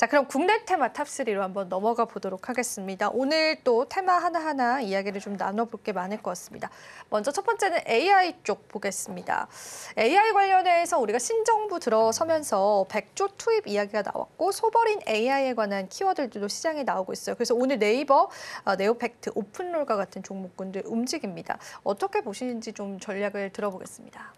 자, 그럼 국내 테마 탑3로 한번 넘어가 보도록 하겠습니다. 오늘 또 테마 하나하나 이야기를 좀 나눠볼 게 많을 것 같습니다. 먼저 첫 번째는 AI 쪽 보겠습니다. AI 관련해서 우리가 신정부 들어서면서 100조 투입 이야기가 나왔고 소버린 AI에 관한 키워드들도 시장에 나오고 있어요. 그래서 오늘 네이버, 네오팩트, 오픈롤과 같은 종목군들 움직입니다. 어떻게 보시는지 좀 전략을 들어보겠습니다.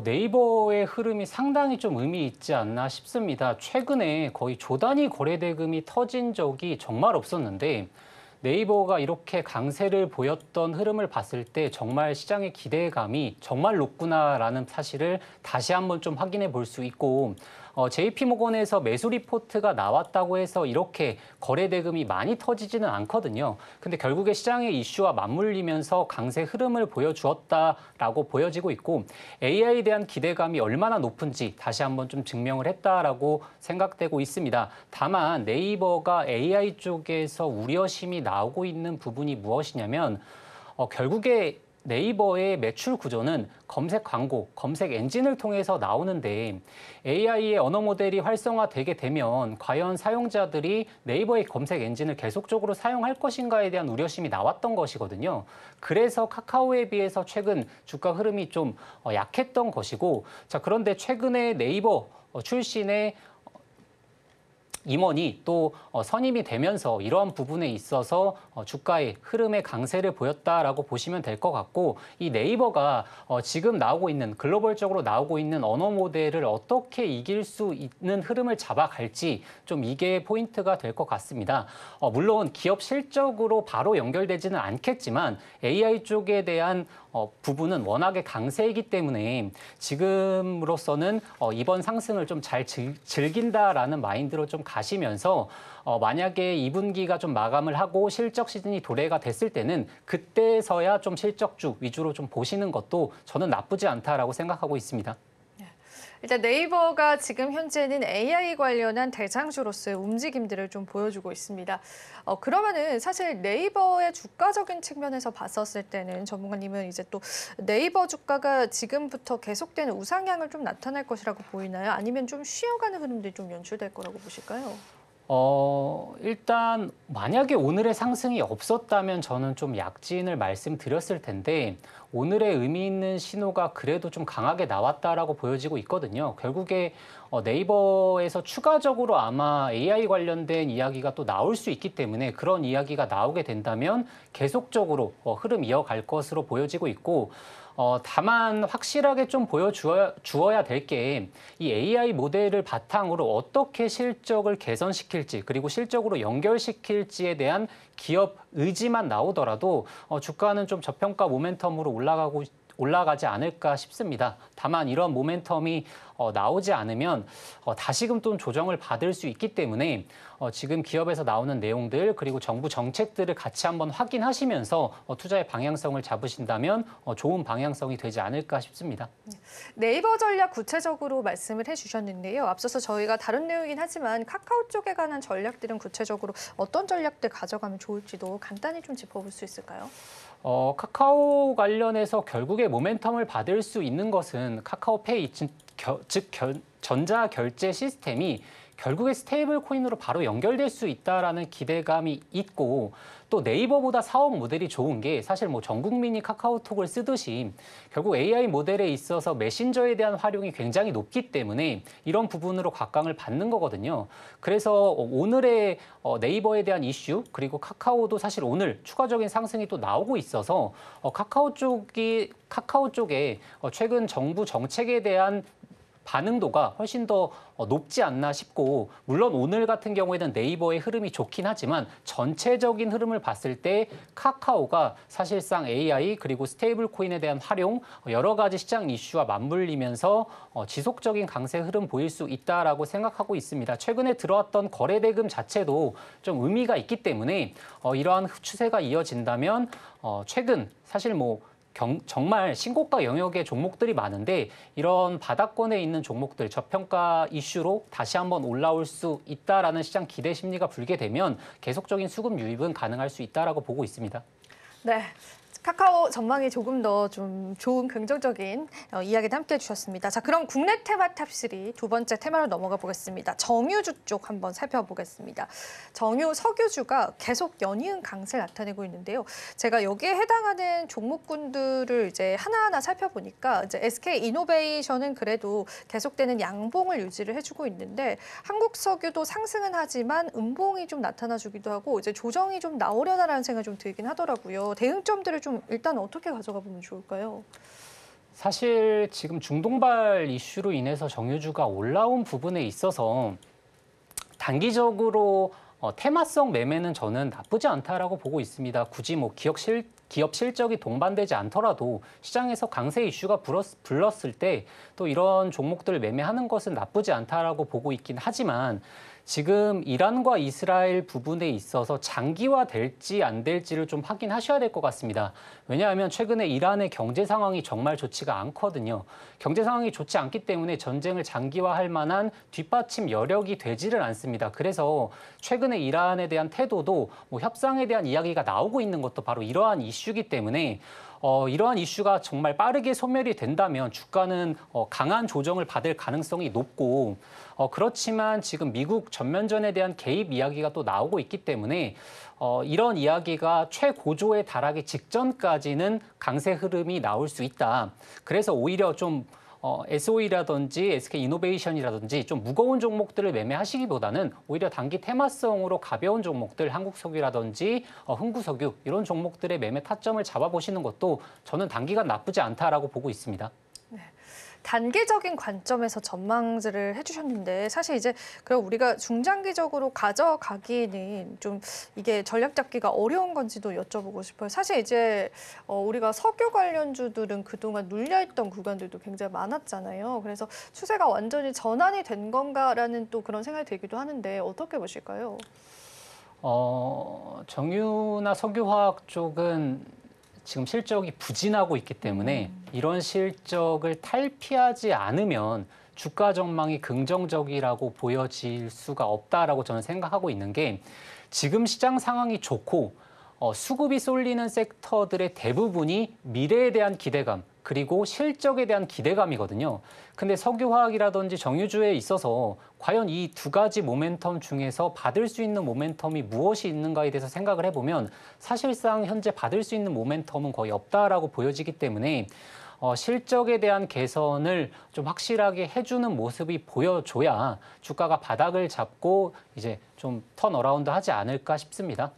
네이버의 흐름이 상당히 좀 의미 있지 않나 싶습니다. 최근에 거의 조 단위 거래 대금이 터진 적이 정말 없었는데 네이버가 이렇게 강세를 보였던 흐름을 봤을 때 정말 시장의 기대감이 정말 높구나라는 사실을 다시 한번 좀 확인해 볼 수 있고 JP모건에서 매수 리포트가 나왔다고 해서 이렇게 거래 대금이 많이 터지지는 않거든요. 근데 결국에 시장의 이슈와 맞물리면서 강세 흐름을 보여주었다라고 보여지고 있고 AI에 대한 기대감이 얼마나 높은지 다시 한번 좀 증명을 했다라고 생각되고 있습니다. 다만 네이버가 AI 쪽에서 우려심이 나오고 있는 부분이 무엇이냐면 결국에 네이버의 매출 구조는 검색 광고, 검색 엔진을 통해서 나오는데 AI의 언어 모델이 활성화되게 되면 과연 사용자들이 네이버의 검색 엔진을 계속적으로 사용할 것인가에 대한 우려심이 나왔던 것이거든요. 그래서 카카오에 비해서 최근 주가 흐름이 좀 약했던 것이고, 자, 그런데 최근에 네이버 출신의 임원이 또 선임이 되면서 이러한 부분에 있어서 주가의 흐름의 강세를 보였다라고 보시면 될 것 같고 이 네이버가 지금 나오고 있는 글로벌적으로 나오고 있는 언어 모델을 어떻게 이길 수 있는 흐름을 잡아갈지 좀 이게 포인트가 될 것 같습니다. 물론 기업 실적으로 바로 연결되지는 않겠지만 AI 쪽에 대한 부분은 워낙에 강세이기 때문에 지금으로서는 이번 상승을 좀 잘 즐긴다라는 마인드로 좀 가시면서 만약에 2분기가 좀 마감을 하고 실적 시즌이 도래가 됐을 때는 그때서야 좀 실적주 위주로 좀 보시는 것도 저는 나쁘지 않다라고 생각하고 있습니다. 일단 네이버가 지금 현재는 AI 관련한 대장주로서의 움직임들을 좀 보여주고 있습니다. 그러면은 사실 네이버의 주가적인 측면에서 봤었을 때는 전문가님은 이제 또 네이버 주가가 지금부터 계속되는 우상향을 좀 나타날 것이라고 보이나요? 아니면 좀 쉬어가는 흐름들이 좀 연출될 거라고 보실까요? 일단 만약에 오늘의 상승이 없었다면 저는 좀 약진을 말씀드렸을 텐데 오늘의 의미 있는 신호가 그래도 좀 강하게 나왔다라고 보여지고 있거든요. 결국에 네이버에서 추가적으로 아마 AI 관련된 이야기가 또 나올 수 있기 때문에 그런 이야기가 나오게 된다면 계속적으로 흐름 이어갈 것으로 보여지고 있고 다만 확실하게 좀 보여주어야 될 게 이 AI 모델을 바탕으로 어떻게 실적을 개선시킬지 그리고 실적으로 연결시킬지에 대한 기업 의지만 나오더라도 주가는 좀 저평가 모멘텀으로 올라가지 않을까 싶습니다. 다만 이런 모멘텀이 나오지 않으면 다시금 또 조정을 받을 수 있기 때문에 지금 기업에서 나오는 내용들 그리고 정부 정책들을 같이 한번 확인하시면서 투자의 방향성을 잡으신다면 좋은 방향성이 되지 않을까 싶습니다. 네이버 전략 구체적으로 말씀을 해주셨는데요. 앞서서 저희가 다른 내용이긴 하지만 카카오 쪽에 관한 전략들은 구체적으로 어떤 전략들 가져가면 좋을지도 간단히 좀 짚어볼 수 있을까요? 카카오 관련해서 결국에 모멘텀을 받을 수 있는 것은 카카오페이, 즉 전자결제 시스템이 결국에 스테이블 코인으로 바로 연결될 수 있다라는 기대감이 있고 또 네이버보다 사업 모델이 좋은 게 사실 뭐 전 국민이 카카오톡을 쓰듯이 결국 AI 모델에 있어서 메신저에 대한 활용이 굉장히 높기 때문에 이런 부분으로 각광을 받는 거거든요. 그래서 오늘의 네이버에 대한 이슈 그리고 카카오도 사실 오늘 추가적인 상승이 또 나오고 있어서 카카오 쪽에 최근 정부 정책에 대한 반응도가 훨씬 더 높지 않나 싶고 물론 오늘 같은 경우에는 네이버의 흐름이 좋긴 하지만 전체적인 흐름을 봤을 때 카카오가 사실상 AI 그리고 스테이블 코인에 대한 활용 여러 가지 시장 이슈와 맞물리면서 지속적인 강세 흐름 보일 수 있다라고 생각하고 있습니다. 최근에 들어왔던 거래 대금 자체도 좀 의미가 있기 때문에 이러한 추세가 이어진다면 최근 사실 뭐 정말 신고가 영역의 종목들이 많은데 이런 바닥권에 있는 종목들 저평가 이슈로 다시 한번 올라올 수 있다라는 시장 기대 심리가 불게 되면 계속적인 수급 유입은 가능할 수 있다라고 보고 있습니다. 네. 카카오 전망이 조금 더 좀 좋은 긍정적인 이야기도 함께 해주셨습니다. 자, 그럼 국내 테마 탑3 두 번째 테마로 넘어가 보겠습니다. 정유주 쪽 한번 살펴보겠습니다. 정유, 석유주가 계속 연이은 강세를 나타내고 있는데요. 제가 여기에 해당하는 종목군들을 이제 하나하나 살펴보니까 이제 SK 이노베이션은 그래도 계속되는 양봉을 유지를 해주고 있는데 한국석유도 상승은 하지만 음봉이 좀 나타나주기도 하고 이제 조정이 좀 나오려나라는 생각이 좀 들긴 하더라고요. 대응점들을 좀 일단 어떻게 가져가 보면 좋을까요? 사실 지금 중동발 이슈로 인해서 정유주가 올라온 부분에 있어서 단기적으로 테마성 매매는 저는 나쁘지 않다라고 보고 있습니다. 굳이 뭐 기업 실적이 동반되지 않더라도 시장에서 강세 이슈가 불렀을 때 또 이런 종목들을 매매하는 것은 나쁘지 않다라고 보고 있긴 하지만 지금 이란과 이스라엘 부분에 있어서 장기화될지 안 될지를 좀 확인하셔야 될 것 같습니다. 왜냐하면 최근에 이란의 경제 상황이 정말 좋지가 않거든요. 경제 상황이 좋지 않기 때문에 전쟁을 장기화할 만한 뒷받침 여력이 되지를 않습니다. 그래서 최근에 이란에 대한 태도도 뭐 협상에 대한 이야기가 나오고 있는 것도 바로 이러한 이슈이기 때문에 이러한 이슈가 정말 빠르게 소멸이 된다면 주가는 강한 조정을 받을 가능성이 높고 그렇지만 지금 미국 전면전에 대한 개입 이야기가 또 나오고 있기 때문에 이런 이야기가 최고조에 달하기 직전까지는 강세 흐름이 나올 수 있다. 그래서 오히려 좀 SOE라든지 SK 이노베이션이라든지 좀 무거운 종목들을 매매하시기보다는 오히려 단기 테마성으로 가벼운 종목들, 한국석유라든지 흥구석유 이런 종목들의 매매 타점을 잡아보시는 것도 저는 단기간 나쁘지 않다라고 보고 있습니다. 네. 단기적인 관점에서 전망들을 해주셨는데 사실 이제 그럼 우리가 중장기적으로 가져가기에는 좀 이게 전략 잡기가 어려운 건지도 여쭤보고 싶어요. 사실 이제 우리가 석유 관련주들은 그동안 눌려있던 구간들도 굉장히 많았잖아요. 그래서 추세가 완전히 전환이 된 건가라는 또 그런 생각이 들기도 하는데 어떻게 보실까요? 정유나 석유화학 쪽은 지금 실적이 부진하고 있기 때문에 이런 실적을 탈피하지 않으면 주가 전망이 긍정적이라고 보여질 수가 없다라고 저는 생각하고 있는 게 지금 시장 상황이 좋고 수급이 쏠리는 섹터들의 대부분이 미래에 대한 기대감 그리고 실적에 대한 기대감이거든요. 근데 석유화학이라든지 정유주에 있어서 과연 이 두 가지 모멘텀 중에서 받을 수 있는 모멘텀이 무엇이 있는가에 대해서 생각을 해보면 사실상 현재 받을 수 있는 모멘텀은 거의 없다라고 보여지기 때문에 실적에 대한 개선을 좀 확실하게 해주는 모습이 보여줘야 주가가 바닥을 잡고 이제 좀 턴어라운드 하지 않을까 싶습니다.